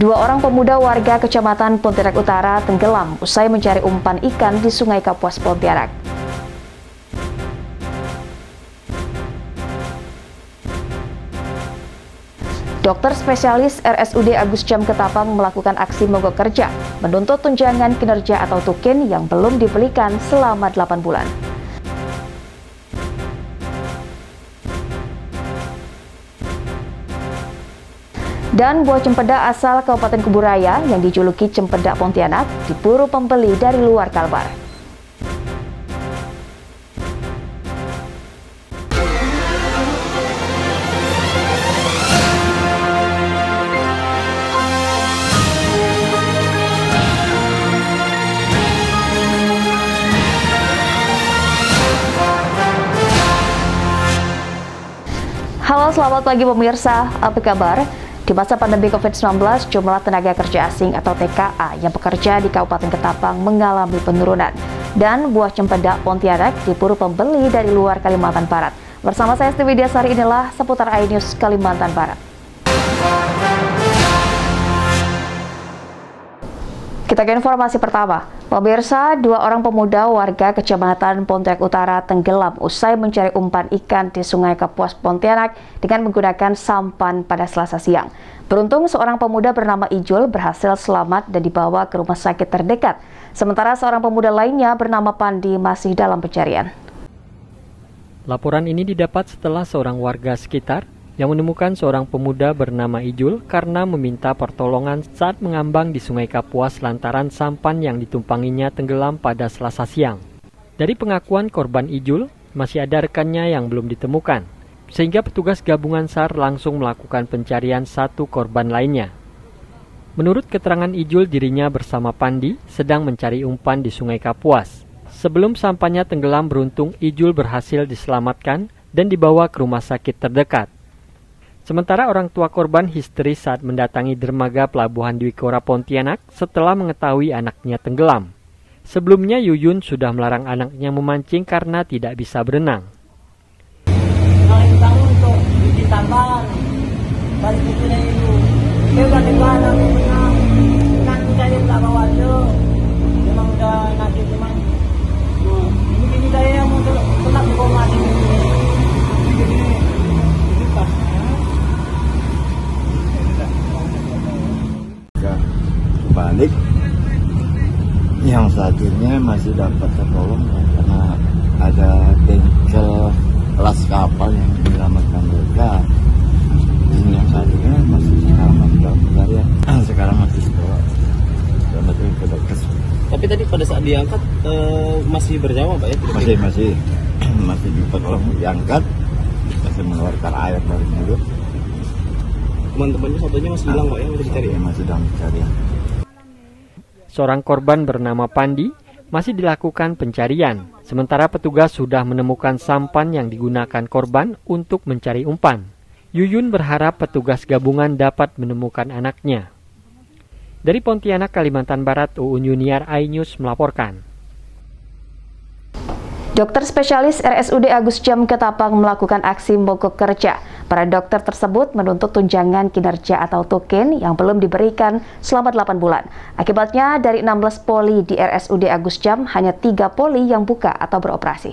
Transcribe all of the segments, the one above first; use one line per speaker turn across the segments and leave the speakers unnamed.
Dua orang pemuda warga Kecamatan Pontianak Utara tenggelam usai mencari umpan ikan di Sungai Kapuas, Pontianak. Dokter spesialis RSUD Agus Jam Ketapang melakukan aksi mogok kerja, menuntut tunjangan kinerja atau tukin yang belum diberikan selama 8 bulan. Dan buah cempedak asal Kabupaten Kuburaya yang dijuluki cempedak Pontianak diburu pembeli dari luar Kalbar. Halo, selamat pagi pemirsa, apa kabar? Di masa pandemi COVID-19, jumlah tenaga kerja asing atau TKA yang bekerja di Kabupaten Ketapang mengalami penurunan. Dan buah cempedak Pontianak diburu pembeli dari luar Kalimantan Barat. Bersama saya Esti Widyasari, inilah seputar iNews Kalimantan Barat. Kita ke informasi pertama. Pemirsa, dua orang pemuda warga Kecamatan Pontianak Utara tenggelam usai mencari umpan ikan di Sungai Kapuas, Pontianak dengan menggunakan sampan pada Selasa siang. Beruntung seorang pemuda bernama Ijul berhasil selamat dan dibawa ke rumah sakit terdekat. Sementara seorang pemuda lainnya bernama Pandi masih dalam pencarian.
Laporan ini didapat setelah seorang warga sekitar yang menemukan seorang pemuda bernama Ijul karena meminta pertolongan saat mengambang di Sungai Kapuas lantaran sampan yang ditumpanginya tenggelam pada Selasa siang. Dari pengakuan korban Ijul, masih ada rekannya yang belum ditemukan, sehingga petugas gabungan SAR langsung melakukan pencarian satu korban lainnya. Menurut keterangan Ijul, dirinya bersama Pandi sedang mencari umpan di Sungai Kapuas. Sebelum sampannya tenggelam, beruntung Ijul berhasil diselamatkan dan dibawa ke rumah sakit terdekat. Sementara orang tua korban histeris saat mendatangi dermaga Pelabuhan Dwi Kora Pontianak setelah mengetahui anaknya tenggelam. Sebelumnya Yuyun sudah melarang anaknya memancing karena tidak bisa berenang.
Ngain bangun untuk cuci tambang, balik itu dari itu. Dia udah tenggelam, kan saya tak bawa dia. Memang udah nanti cuman. Ini saya yang mau tetap di bawah mati.
Balik yang satunya masih dapat tertolong karena ada bengkel kelas kapal yang menyelamatkan mereka. Ini yang satunya masih selamat dalam pencarian. Sekarang masih sekolah.
Tapi tadi pada saat diangkat masih bernyawa, Pak ya?
Masih dipotong, diangkat, masih mengeluarkan air dari mulut.
Teman-temannya satunya masih hilang, Pak ya? Masih dicari ya?
Masih dalam pencarian.
Seorang korban bernama Pandi masih dilakukan pencarian, sementara petugas sudah menemukan sampan yang digunakan korban untuk mencari umpan. Yuyun berharap petugas gabungan dapat menemukan anaknya. Dari Pontianak, Kalimantan Barat, Uun Yuniar, iNews melaporkan.
Dokter spesialis RSUD Agus Jam Ketapang melakukan aksi mogok kerja. Para dokter tersebut menuntut tunjangan kinerja atau tukin yang belum diberikan selama 8 bulan. Akibatnya dari 16 poli di RSUD Agus Jam, hanya 3 poli yang buka atau beroperasi.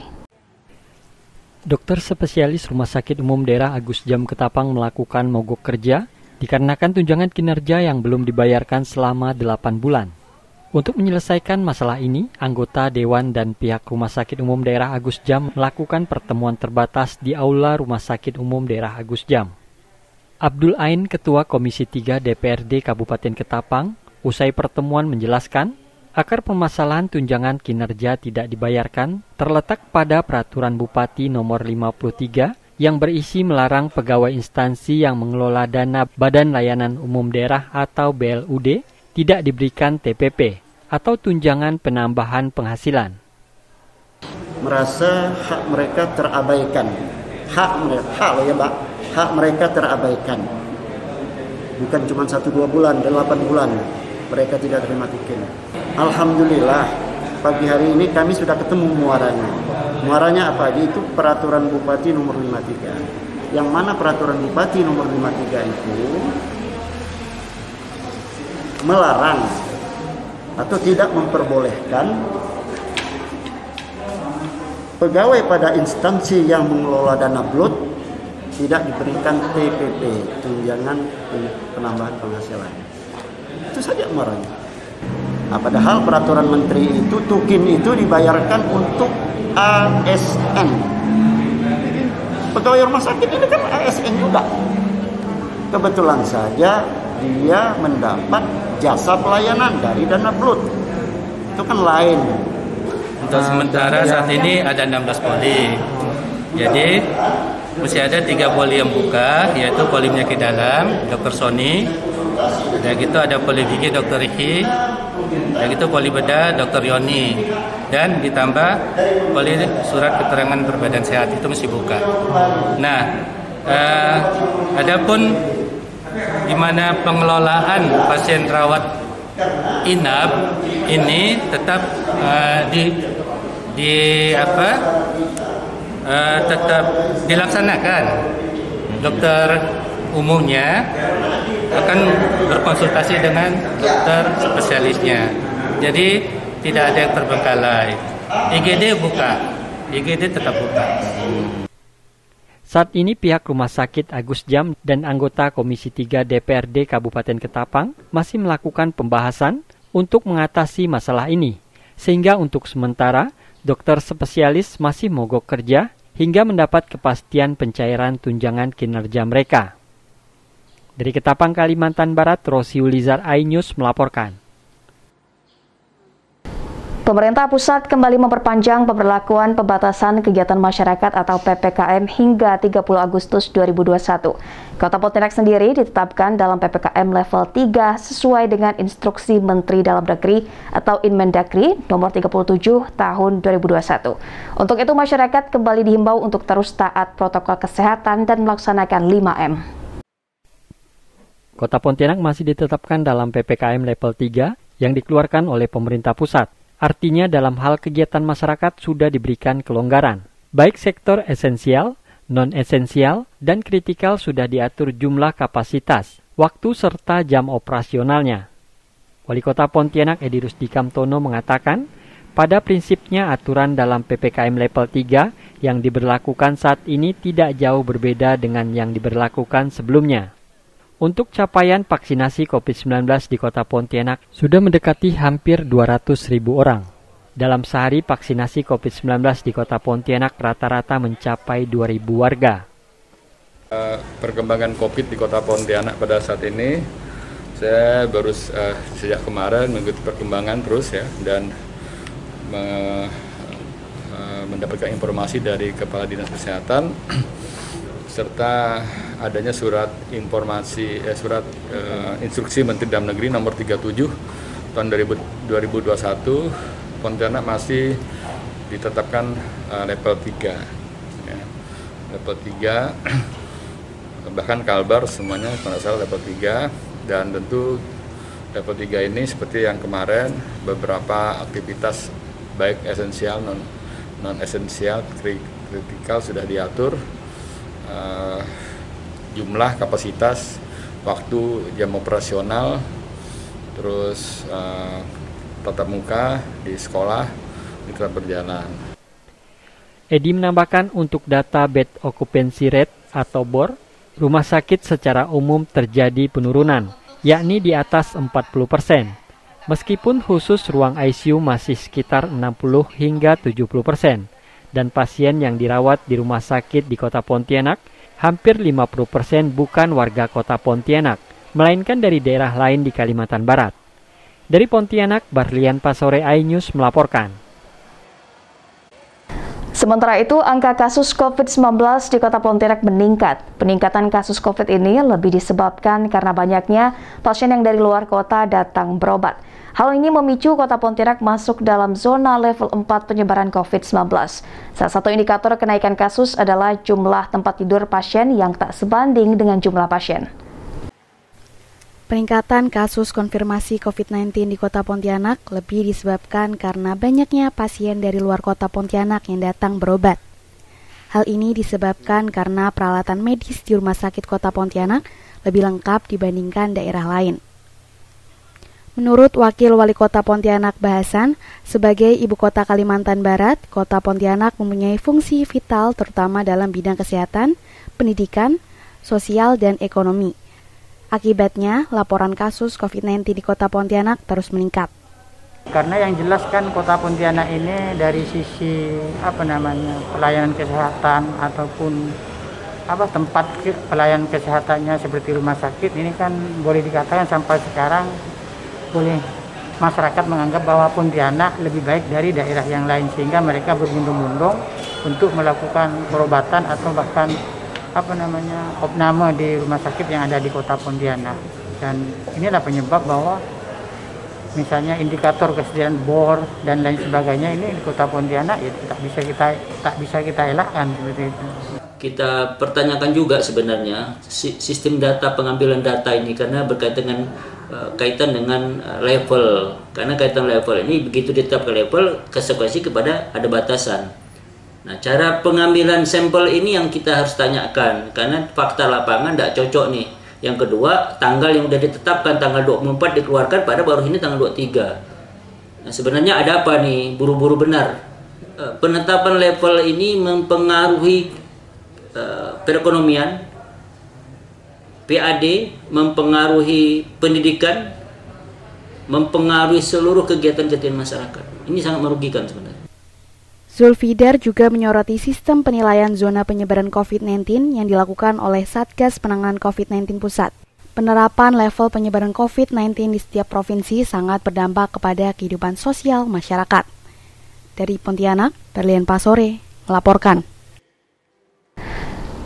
Dokter spesialis Rumah Sakit Umum Daerah Agus Jam Ketapang melakukan mogok kerja dikarenakan tunjangan kinerja yang belum dibayarkan selama 8 bulan. Untuk menyelesaikan masalah ini, anggota Dewan dan pihak Rumah Sakit Umum Daerah Agus Jam melakukan pertemuan terbatas di Aula Rumah Sakit Umum Daerah Agus Jam. Abdul Ain, Ketua Komisi 3 DPRD Kabupaten Ketapang, usai pertemuan menjelaskan, akar permasalahan tunjangan kinerja tidak dibayarkan terletak pada Peraturan Bupati Nomor 53 yang berisi melarang pegawai instansi yang mengelola dana Badan Layanan Umum Daerah atau BLUD tidak diberikan TPP atau tunjangan penambahan penghasilan.
Merasa hak mereka terabaikan. Hak mereka terabaikan. Bukan cuma 1-2 bulan, 8 bulan mereka tidak terima tukin. Alhamdulillah, pagi hari ini kami sudah ketemu muaranya. Muaranya apa? Itu Peraturan Bupati Nomor 53. Yang mana Peraturan Bupati Nomor 53 itu melarang atau tidak memperbolehkan pegawai pada instansi yang mengelola dana BLUT tidak diberikan TPP, tunjangan penambahan penghasilan. Itu saja marahnya. Nah, padahal peraturan menteri itu tukin itu dibayarkan untuk ASN. Pegawai rumah sakit ini kan ASN juga. Kebetulan saja dia mendapat jasa pelayanan dari dana BLUT. Itu kan lain.
Untuk sementara saat ini ada 16 poli. Jadi masih ada 3 poli yang buka, yaitu poli penyakit dalam, Dr. Sony, dan gitu ada poli gigi Dr. Riki, dan gitu poli bedah Dr. Yoni, dan ditambah poli surat keterangan berbadan sehat itu masih buka. Nah, adapun di mana pengelolaan pasien rawat inap ini tetap tetap dilaksanakan. Dokter umumnya akan berkonsultasi dengan dokter spesialisnya. Jadi tidak ada yang terbengkalai. IGD buka, IGD tetap buka.
Saat ini pihak Rumah Sakit Agus Jam dan anggota Komisi 3 DPRD Kabupaten Ketapang masih melakukan pembahasan untuk mengatasi masalah ini. Sehingga untuk sementara, dokter spesialis masih mogok kerja hingga mendapat kepastian pencairan tunjangan kinerja mereka. Dari Ketapang, Kalimantan Barat, Rosi Ulizar, iNews melaporkan.
Pemerintah pusat kembali memperpanjang pemberlakuan pembatasan kegiatan masyarakat atau PPKM hingga 30 Agustus 2021. Kota Pontianak sendiri ditetapkan dalam PPKM level 3 sesuai dengan instruksi Menteri Dalam Negeri atau Inmendagri nomor 37 tahun 2021. Untuk itu masyarakat kembali dihimbau untuk terus taat protokol kesehatan dan melaksanakan 5M.
Kota Pontianak masih ditetapkan dalam PPKM level 3 yang dikeluarkan oleh pemerintah pusat. Artinya dalam hal kegiatan masyarakat sudah diberikan kelonggaran. Baik sektor esensial, non-esensial, dan kritikal sudah diatur jumlah kapasitas, waktu serta jam operasionalnya. Wali Kota Pontianak Edi Rusdi Kamtono mengatakan, pada prinsipnya aturan dalam PPKM level 3 yang diberlakukan saat ini tidak jauh berbeda dengan yang diberlakukan sebelumnya. Untuk capaian vaksinasi COVID-19 di Kota Pontianak sudah mendekati hampir 200.000 orang. Dalam sehari vaksinasi COVID-19 di Kota Pontianak rata-rata mencapai 2.000 warga.
Perkembangan COVID di Kota Pontianak pada saat ini, saya baru sejak kemarin mengikuti perkembangan terus ya, dan mendapatkan informasi dari Kepala Dinas Kesehatan serta adanya surat instruksi Menteri Dalam Negeri nomor 37 tahun 2021, Pontianak masih ditetapkan level 3 ya. Level 3 bahkan Kalbar semuanya kalau salah level 3, dan tentu level 3 ini seperti yang kemarin beberapa aktivitas baik esensial non esensial kritikal sudah diatur. Jumlah kapasitas, waktu, jam operasional, terus tatap muka di sekolah ini tetap berjalan.
Edi menambahkan untuk data bed occupancy rate atau BOR, rumah sakit secara umum terjadi penurunan, yakni di atas 40%. Meskipun khusus ruang ICU masih sekitar 60 hingga 70%. Dan pasien yang dirawat di rumah sakit di Kota Pontianak, hampir 50% bukan warga Kota Pontianak, melainkan dari daerah lain di Kalimantan Barat. Dari Pontianak, Barlian Pasore, iNews melaporkan.
Sementara itu, angka kasus COVID-19 di Kota Pontianak meningkat. Peningkatan kasus COVID ini lebih disebabkan karena banyaknya pasien yang dari luar kota datang berobat. Hal ini memicu Kota Pontianak masuk dalam zona level 4 penyebaran COVID-19. Salah satu indikator kenaikan kasus adalah jumlah tempat tidur pasien yang tak sebanding dengan jumlah pasien.
Peningkatan kasus konfirmasi COVID-19 di Kota Pontianak lebih disebabkan karena banyaknya pasien dari luar Kota Pontianak yang datang berobat. Hal ini disebabkan karena peralatan medis di Rumah Sakit Kota Pontianak lebih lengkap dibandingkan daerah lain. Menurut Wakil Wali Kota Pontianak Bahasan, sebagai ibu kota Kalimantan Barat, Kota Pontianak mempunyai fungsi vital terutama dalam bidang kesehatan, pendidikan, sosial, dan ekonomi. Akibatnya, laporan kasus COVID-19 di Kota Pontianak terus meningkat.
Karena yang jelas kan Kota Pontianak ini dari sisi pelayanan kesehatan ataupun tempat pelayanan kesehatannya seperti rumah sakit ini kan boleh dikatakan sampai sekarang boleh masyarakat menganggap bahwa Pontianak lebih baik dari daerah yang lain, sehingga mereka berbondong-bondong untuk melakukan perobatan atau bahkan opname di rumah sakit yang ada di Kota Pontianak. Dan inilah penyebab bahwa misalnya indikator kesediaan bor dan lain sebagainya ini di Kota Pontianak ya tak bisa kita elakkan seperti itu.
Kita pertanyakan juga sebenarnya sistem data pengambilan data ini karena berkaitan dengan kaitan dengan level, karena kaitan level ini begitu ditetapkan level konsekuensi kepada ada batasan. Nah, cara pengambilan sampel ini yang kita harus tanyakan karena fakta lapangan tidak cocok nih. Yang kedua, tanggal yang sudah ditetapkan tanggal 24 dikeluarkan pada baru ini tanggal 23. Nah, sebenarnya ada apa nih? Buru-buru benar. Penetapan level ini mempengaruhi perekonomian, PAD, mempengaruhi pendidikan, mempengaruhi seluruh kegiatan-kegiatan masyarakat. Ini sangat merugikan sebenarnya.
Zulfidar juga menyoroti sistem penilaian zona penyebaran COVID-19 yang dilakukan oleh Satgas Penanganan COVID-19 Pusat. Penerapan level penyebaran COVID-19 di setiap provinsi sangat berdampak kepada kehidupan sosial masyarakat. Dari Pontianak, Berlian Pasore melaporkan.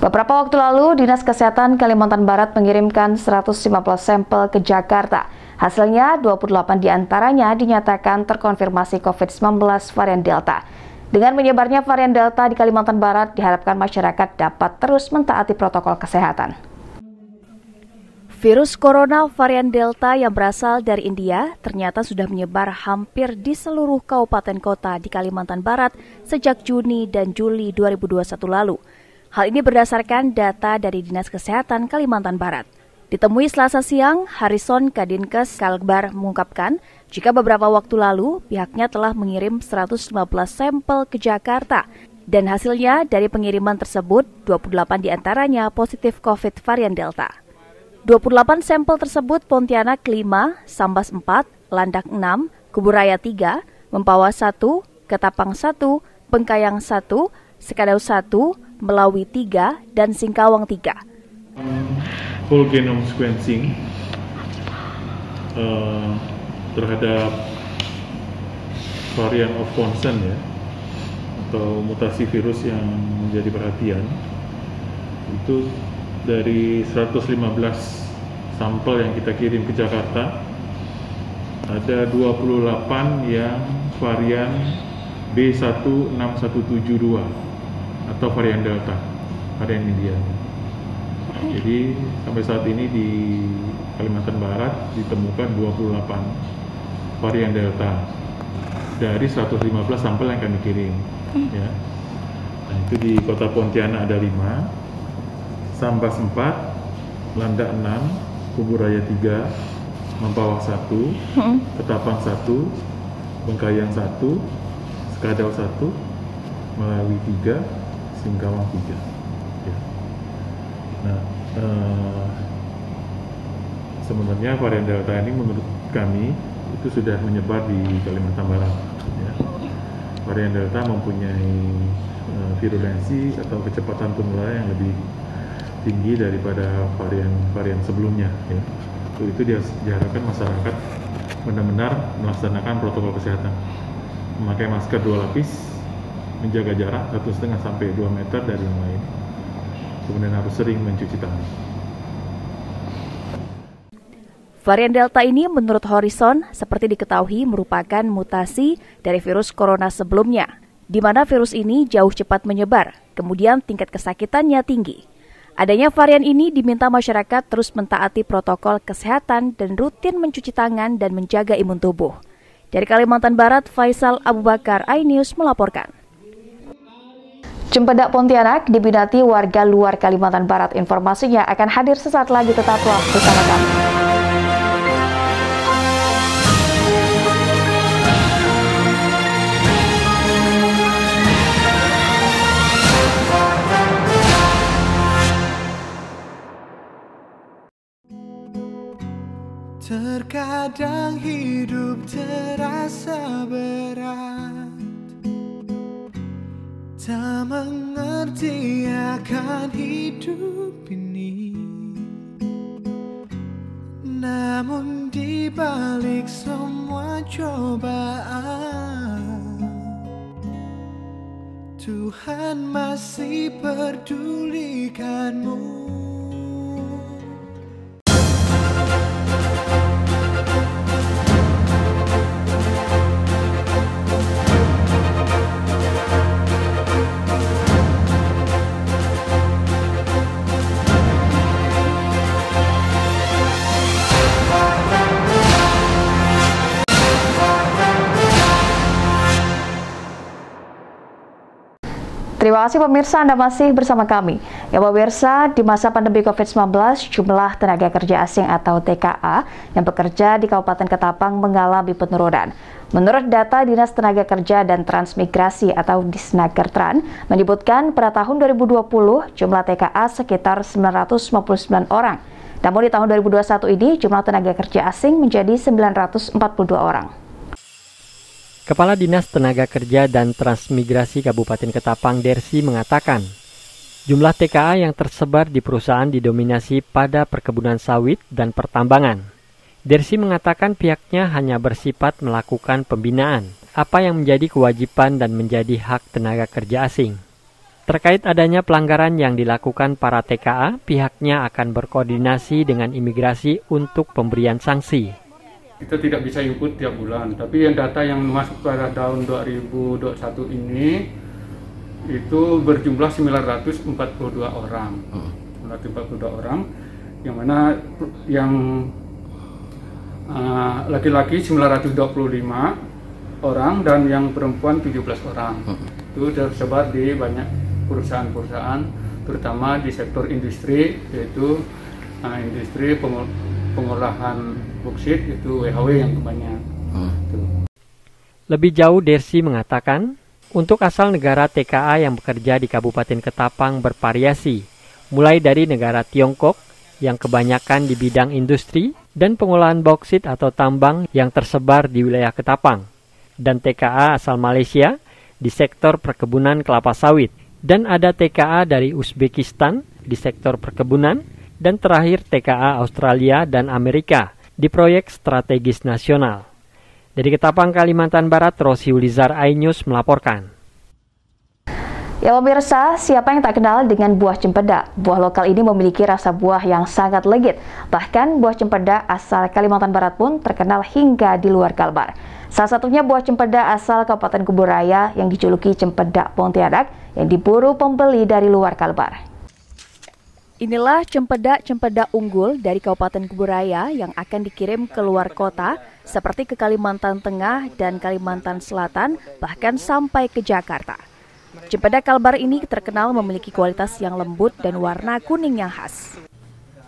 Beberapa waktu lalu, Dinas Kesehatan Kalimantan Barat mengirimkan 115 sampel ke Jakarta. Hasilnya, 28 diantaranya dinyatakan terkonfirmasi COVID-19 varian Delta. Dengan menyebarnya varian Delta di Kalimantan Barat, diharapkan masyarakat dapat terus mentaati protokol kesehatan. Virus corona varian Delta yang berasal dari India ternyata sudah menyebar hampir di seluruh kabupaten kota di Kalimantan Barat sejak Juni dan Juli 2021 lalu. Hal ini berdasarkan data dari Dinas Kesehatan Kalimantan Barat. Ditemui Selasa siang, Harrison Kadinkes Kalbar mengungkapkan jika beberapa waktu lalu pihaknya telah mengirim 115 sampel ke Jakarta dan hasilnya dari pengiriman tersebut 28 diantaranya positif COVID varian Delta. 28 sampel tersebut Pontianak 5, Sambas 4, Landak 6, Kuburaya 3, Mempawah 1, Ketapang 1, Bengkayang 1, Sekadau 1, Melawi 3, dan Singkawang 3.
Whole genome sequencing terhadap varian of concern ya, atau mutasi virus yang menjadi perhatian, itu dari 115 sampel yang kita kirim ke Jakarta, ada 28 yang varian B16172 atau varian Delta, varian India. Jadi sampai saat ini di Kalimantan Barat ditemukan 28 varian Delta dari 115 sampel yang kami kirim. Ya. Nah, itu di Kota Pontianak ada 5, Sambas 4, Landak 6, Kuburaya 3, Mempawah 1, Ketapang 1, Bengkayang 1, Sekadau 1, Melawi 3, Singkawang 3. Ya. Nah, sebenarnya varian Delta ini menurut kami itu sudah menyebar di Kalimantan Barat. Ya. Varian Delta mempunyai virulensi atau kecepatan penularan yang lebih tinggi daripada varian sebelumnya. Ya. Itu diharapkan masyarakat benar-benar melaksanakan protokol kesehatan, memakai masker 2 lapis, menjaga jarak 1,5 sampai 2 meter dari yang lain, kemudian harus sering mencuci tangan.
Varian Delta ini menurut Horizon seperti diketahui merupakan mutasi dari virus corona sebelumnya, di mana virus ini jauh cepat menyebar, kemudian tingkat kesakitannya tinggi. Adanya varian ini diminta masyarakat terus mentaati protokol kesehatan dan rutin mencuci tangan dan menjaga imun tubuh. Dari Kalimantan Barat, Faisal Abu Bakar, iNews melaporkan. Cempedak Pontianak diminati warga luar Kalimantan Barat. Informasinya akan hadir sesaat lagi, tetaplah bersama kami.
Kadang hidup terasa berat, tak mengerti akan hidup ini. Namun di balik semua cobaan, Tuhan masih pedulikanmu.
Terima kasih pemirsa, Anda masih bersama kami. Ya pemirsa, di masa pandemi COVID-19, jumlah tenaga kerja asing atau TKA yang bekerja di Kabupaten Ketapang mengalami penurunan. Menurut data Dinas Tenaga Kerja dan Transmigrasi atau Disnakertran, menyebutkan pada tahun 2020 jumlah TKA sekitar 959 orang. Namun di tahun 2021 ini jumlah tenaga kerja asing menjadi 942 orang.
Kepala Dinas Tenaga Kerja dan Transmigrasi Kabupaten Ketapang Dersi mengatakan, jumlah TKA yang tersebar di perusahaan didominasi pada perkebunan sawit dan pertambangan. Dersi mengatakan pihaknya hanya bersifat melakukan pembinaan, apa yang menjadi kewajiban dan menjadi hak tenaga kerja asing. Terkait adanya pelanggaran yang dilakukan para TKA, pihaknya akan berkoordinasi dengan imigrasi untuk pemberian sanksi.
Kita tidak bisa input tiap bulan, tapi yang data yang masuk pada tahun 2021 ini itu berjumlah 942 orang. 942 orang, yang mana yang laki-laki 925 orang dan yang perempuan 17 orang. Itu tersebar di banyak perusahaan-perusahaan, terutama di sektor industri, yaitu industri pengolahan boksit, itu WHW yang kebanyakan.
Lebih jauh, Dersi mengatakan, untuk asal negara TKA yang bekerja di Kabupaten Ketapang bervariasi, mulai dari negara Tiongkok yang kebanyakan di bidang industri dan pengolahan boksit atau tambang yang tersebar di wilayah Ketapang, dan TKA asal Malaysia di sektor perkebunan kelapa sawit, dan ada TKA dari Uzbekistan di sektor perkebunan, dan terakhir TKA Australia dan Amerika di proyek strategis nasional. Dari Ketapang, Kalimantan Barat, Rosi Ulizar, iNews melaporkan.
Ya pemirsa, siapa yang tak kenal dengan buah cempedak? Buah lokal ini memiliki rasa buah yang sangat legit. Bahkan buah cempedak asal Kalimantan Barat pun terkenal hingga di luar Kalbar. Salah satunya buah cempedak asal Kabupaten Kuburaya yang dijuluki cempedak Pontianak yang diburu pembeli dari luar Kalbar. Inilah cempedak unggul dari Kabupaten Kuburaya yang akan dikirim ke luar kota seperti ke Kalimantan Tengah dan Kalimantan Selatan, bahkan sampai ke Jakarta. Cempedak Kalbar ini terkenal memiliki kualitas yang lembut dan warna kuning yang khas.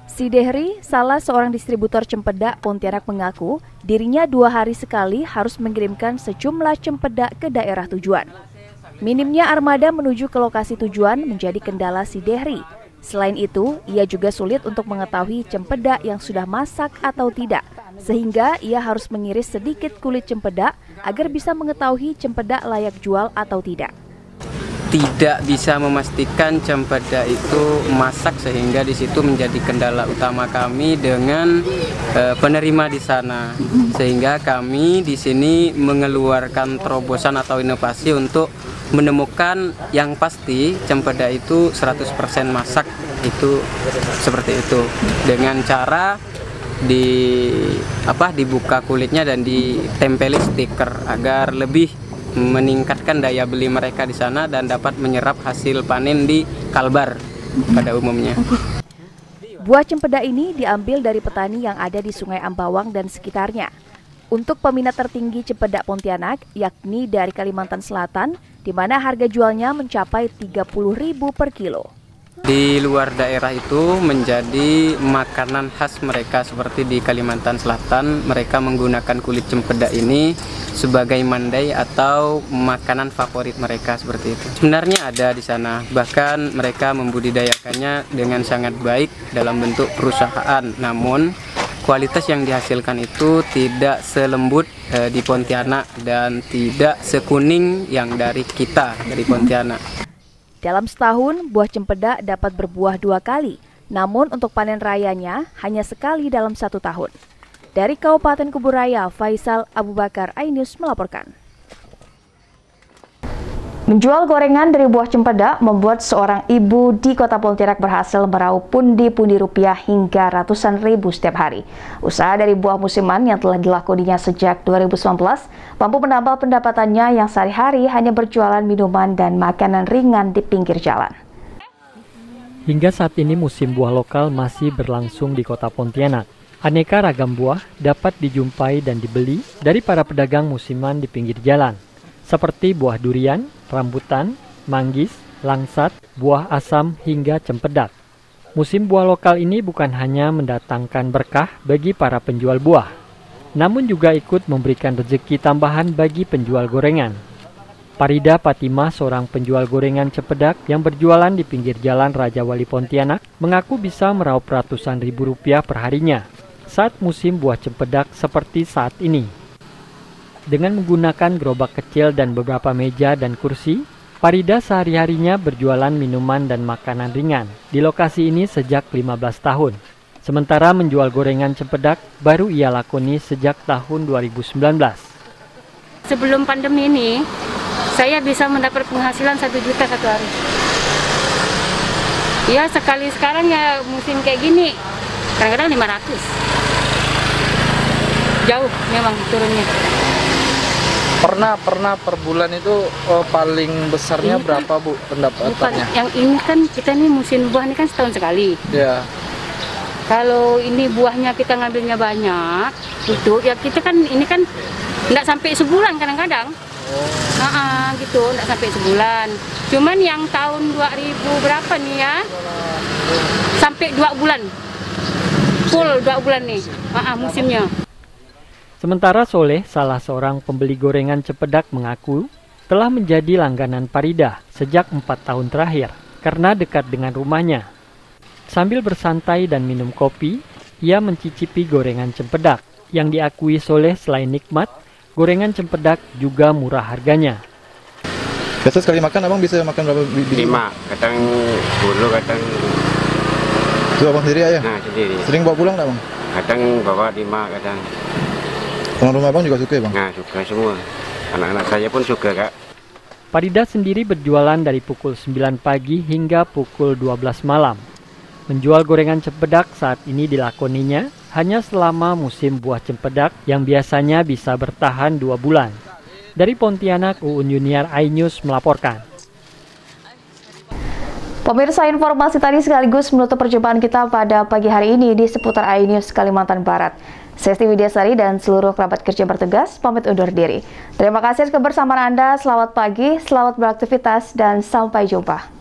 Si Dehri, salah seorang distributor cempedak Pontianak, mengaku dirinya 2 hari sekali harus mengirimkan sejumlah cempedak ke daerah tujuan. Minimnya armada menuju ke lokasi tujuan menjadi kendala si Dehri. Selain itu, ia juga sulit untuk mengetahui cempedak yang sudah masak atau tidak, sehingga ia harus mengiris sedikit kulit cempedak agar bisa mengetahui cempedak layak jual atau tidak.
Tidak bisa memastikan cempedak itu masak, sehingga di situ menjadi kendala utama kami dengan penerima di sana. Sehingga kami di sini mengeluarkan terobosan atau inovasi untuk menemukan yang pasti cempedak itu 100% masak, itu seperti itu, dengan cara dibuka kulitnya dan ditempeli stiker agar lebih meningkatkan daya beli mereka di sana dan dapat menyerap hasil panen di Kalbar pada umumnya.
Buah cempedak ini diambil dari petani yang ada di Sungai Ambawang dan sekitarnya. Untuk peminat tertinggi cempedak Pontianak, yakni dari Kalimantan Selatan, di mana harga jualnya mencapai Rp30.000 per kilo.
Di luar daerah itu menjadi makanan khas mereka, seperti di Kalimantan Selatan, mereka menggunakan kulit cempedak ini sebagai mandai atau makanan favorit mereka, seperti itu. Sebenarnya ada di sana, bahkan mereka membudidayakannya dengan sangat baik dalam bentuk perusahaan. Namun kualitas yang dihasilkan itu tidak selembut di Pontianak dan tidak sekuning yang dari kita, dari Pontianak.
Dalam setahun, buah cempedak dapat berbuah 2 kali, namun untuk panen rayanya hanya sekali dalam 1 tahun. Dari Kabupaten Kuburaya, Faisal Abu Bakar Ainus melaporkan.
Menjual gorengan dari buah cempedak membuat seorang ibu di Kota Pontianak berhasil meraup pundi-pundi rupiah hingga ratusan ribu setiap hari. Usaha dari buah musiman yang telah dilakoninya sejak 2019 mampu menambah pendapatannya yang sehari-hari hanya berjualan minuman dan makanan ringan di pinggir jalan.
Hingga saat ini musim buah lokal masih berlangsung di Kota Pontianak. Aneka ragam buah dapat dijumpai dan dibeli dari para pedagang musiman di pinggir jalan, seperti buah durian, rambutan, manggis, langsat, buah asam, hingga cempedak. Musim buah lokal ini bukan hanya mendatangkan berkah bagi para penjual buah, namun juga ikut memberikan rezeki tambahan bagi penjual gorengan. Parida Fatimah, seorang penjual gorengan cempedak yang berjualan di pinggir jalan Raja Wali Pontianak, mengaku bisa meraup ratusan ribu rupiah perharinya saat musim buah cempedak seperti saat ini. Dengan menggunakan gerobak kecil dan beberapa meja dan kursi, Parida sehari-harinya berjualan minuman dan makanan ringan di lokasi ini sejak 15 tahun. Sementara menjual gorengan cempedak baru ia lakoni sejak tahun 2019.
Sebelum pandemi ini, saya bisa mendapat penghasilan 1 juta satu hari. Ya sekali sekarang ya musim kayak gini, kadang-kadang 500. Jauh memang turunnya.
Pernah per bulan itu paling besarnya ini berapa Bu pendapatannya?
Bukan, yang ini kan kita nih musim buah ini kan setahun sekali.
Ya.
Kalau ini buahnya kita ngambilnya banyak, itu ya kita kan ini kan nggak sampai sebulan kadang-kadang. Gitu, nggak sampai sebulan. Cuman yang tahun 2000 berapa nih ya? Sampai 2 bulan. Full 2 bulan nih. Musimnya.
Sementara Soleh, salah seorang pembeli gorengan cempedak, mengaku telah menjadi langganan Parida sejak 4 tahun terakhir karena dekat dengan rumahnya. Sambil bersantai dan minum kopi, ia mencicipi gorengan cempedak yang diakui Soleh selain nikmat, gorengan cempedak juga murah harganya.
Biasa sekali makan abang bisa makan berapa biji?
5, kadang 10, kadang...
Itu abang sendiri ya?
Nah, sendiri.
Sering bawa pulang tak bang?
Kadang bawa 5, kadang...
Orang rumah abang juga suka ya bang?
Nah, suka semua. Anak-anak saya pun suka kak.
Parida sendiri berjualan dari pukul 9 pagi hingga pukul 12 malam. Menjual gorengan cempedak saat ini dilakoninya hanya selama musim buah cempedak yang biasanya bisa bertahan 2 bulan. Dari Pontianak, Uun Yuniar, iNews melaporkan.
Pemirsa, informasi tadi sekaligus menutup perjumpaan kita pada pagi hari ini di seputar iNews Kalimantan Barat. Saya Esti Widyasari dan seluruh kerabat kerja bertugas pamit undur diri. Terima kasih kebersamaan Anda, selamat pagi, selamat beraktivitas, dan sampai jumpa.